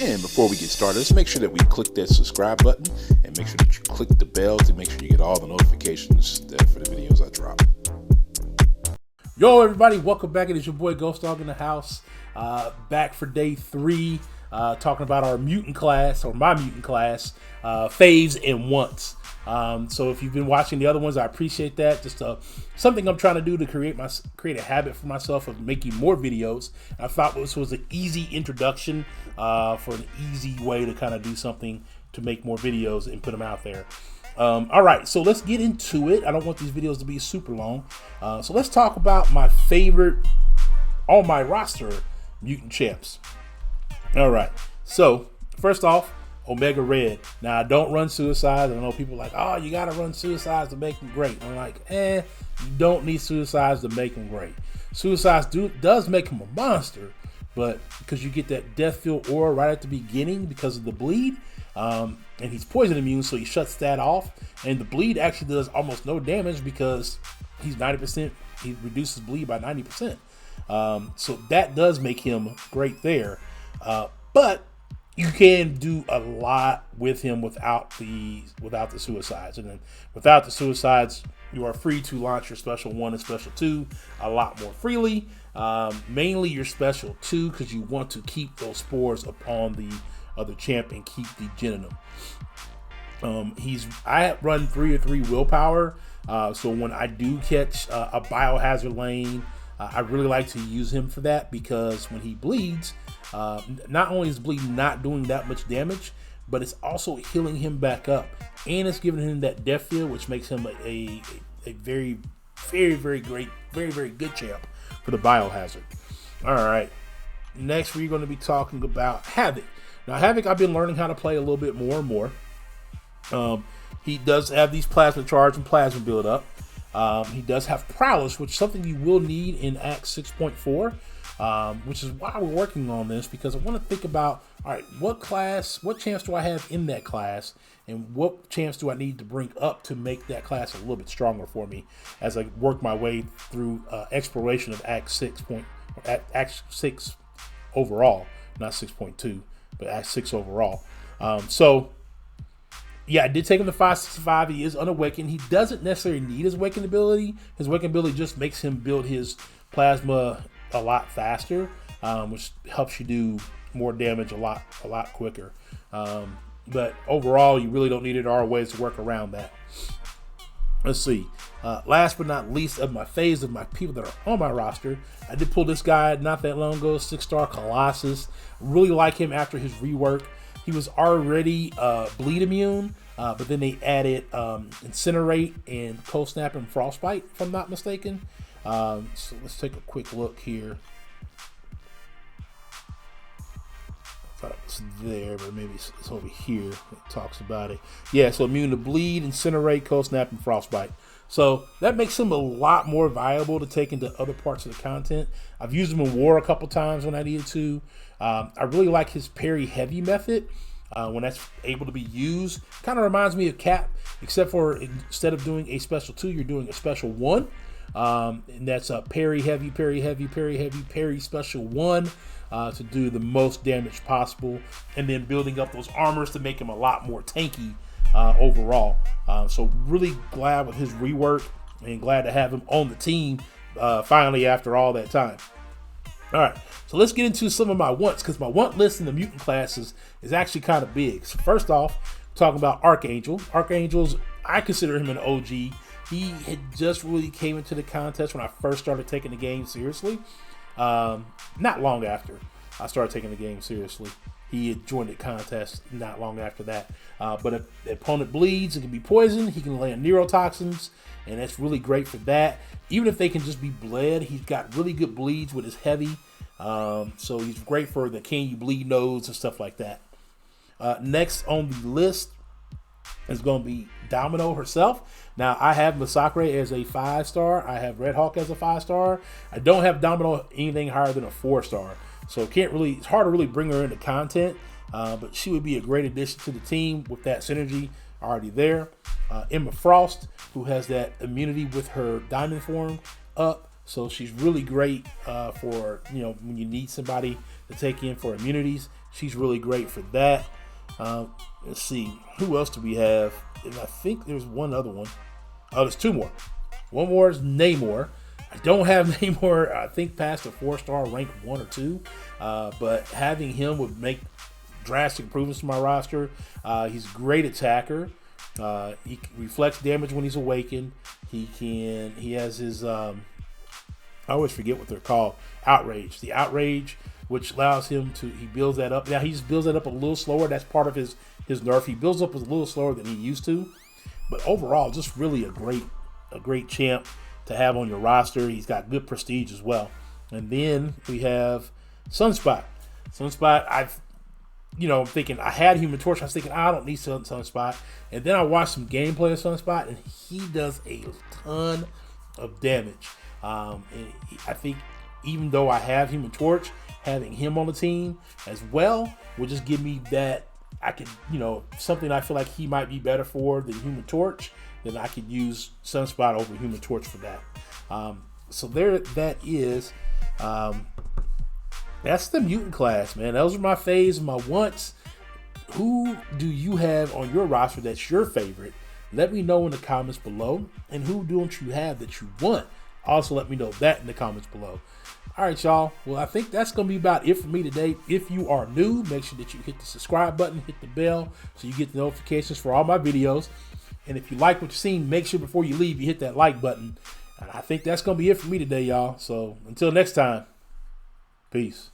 And before we get started, let's make sure that we click that subscribe button and make sure that you click the bell to make sure you get all the notifications for the videos I drop. Yo, everybody, welcome back. It is your boy Ghost Dog in the house. Back for day 3, talking about our mutant class, or my mutant class, Favs and Wants. So if you've been watching the other ones, I appreciate that. Just something I'm trying to do to create a habit for myself of making more videos. I thought this was an easy introduction for an easy way to kind of do something to make more videos and put them out there. All right, so let's get into it. I don't want these videos to be super long. So let's talk about my favorite on my roster mutant champs. All right, so first off, Omega Red. Now, I don't run Suicides. I know people are like, oh, you got to run Suicides to make them great. I'm like, you don't need Suicides to make them great. Suicides does make him a monster, but because you get that Death Field aura right at the beginning because of the bleed, and he's poison immune, so he shuts that off. And the bleed actually does almost no damage because he's 90%. He reduces bleed by 90%. So that does make him great there. But you can do a lot with him without the Suicides. And then without the Suicides, you are free to launch your Special 1 and Special 2 a lot more freely. Mainly your Special 2 because you want to keep those spores upon the other champ and keep the Genonym. I run 3 or 3 willpower. So when I do catch a biohazard lane, I really like to use him for that because when he bleeds, not only is bleed not doing that much damage, but it's also healing him back up, and it's giving him that death field, which makes him a very, very, very great, very, very good champ for the biohazard. All right, next we're going to be talking about Havok. Now, Havok, I've been learning how to play a little bit more and more. He does have these plasma charge and plasma build up. He does have prowess, which is something you will need in Act 6.4, which is why we're working on this, because I want to think about, all right, what champs do I have in that class, and what champs do I need to bring up to make that class a little bit stronger for me as I work my way through exploration of Act 6 overall, not 6.2, but Act 6 overall. Yeah, I did take him to 565. He is unawakened. He doesn't necessarily need his awakened ability. His awakened ability just makes him build his plasma a lot faster, which helps you do more damage a lot quicker. But overall, you really don't need it. There are ways to work around that. Let's see. Last but not least of my phase of my people that are on my roster, I did pull this guy not that long ago, 6-star Colossus. Really like him after his rework. He was already bleed immune, but then they added Incinerate and Cold Snap and Frostbite, if I'm not mistaken. So let's take a quick look here. I thought it was there, but maybe it's over here. It talks about it. Yeah, so immune to bleed, Incinerate, Cold Snap, and Frostbite. So that makes him a lot more viable to take into other parts of the content. I've used him in war a couple times when I needed to. I really like his parry heavy method when that's able to be used. Kind of reminds me of Cap, except for instead of doing a Special 2, you're doing a Special 1. And that's a parry heavy, parry heavy, parry heavy, parry Special 1 to do the most damage possible. And then building up those armors to make him a lot more tanky overall. So really glad with his rework and glad to have him on the team finally after all that time. All right, so let's get into some of my wants, because my want list in the mutant classes is actually kind of big. So first off, talking about Archangel. Archangel's, I consider him an OG. He had just really came into the contest when I first started taking the game seriously. Not long after I started taking the game seriously. He had joined the contest not long after that. But if the opponent bleeds, it can be poisoned. He can land neurotoxins, and that's really great for that. Even if they can just be bled, he's got really good bleeds with his heavy. So he's great for the can you bleed nodes and stuff like that. Next on the list is going to be Domino herself. Now, I have Masakre as a 5-star. I have Red Hawk as a 5-star. I don't have Domino anything higher than a 4-star. So it's hard to really bring her into content, but she would be a great addition to the team with that synergy already there. Emma Frost, who has that immunity with her diamond form up, so she's really great for when you need somebody to take in for immunities. She's really great for that. Let's see, who else do we have? And I think there's one other one. Oh, there's two more. One more is Namor. I don't have Namor, I think, past a 4-star, rank 1 or 2. But having him would make drastic improvements to my roster. He's a great attacker. He reflects damage when he's awakened. He has his, I always forget what they're called, outrage. The outrage, which allows him to, he builds that up. Now, he just builds that up a little slower. That's part of his nerf. He builds up a little slower than he used to. But overall, just really a great champ to have on your roster. He's got good prestige as well. And then we have Sunspot. Sunspot, I'm thinking, I had Human Torch. I was thinking, I don't need Sunspot. And then I watched some gameplay of Sunspot, and he does a ton of damage. And I think even though I have Human Torch, having him on the team as well will just give me that, I could, something I feel like he might be better for than Human Torch, then I could use Sunspot over Human Torch for that. So there, that is, that's the Mutant class, man. Those are my faves and my wants. Who do you have on your roster that's your favorite? Let me know in the comments below. And who don't you have that you want? Also, let me know that in the comments below. All right, y'all. Well, I think that's going to be about it for me today. If you are new, make sure that you hit the subscribe button, hit the bell, so you get the notifications for all my videos. And if you like what you've seen, make sure before you leave, you hit that like button. And I think that's going to be it for me today, y'all. So until next time, peace.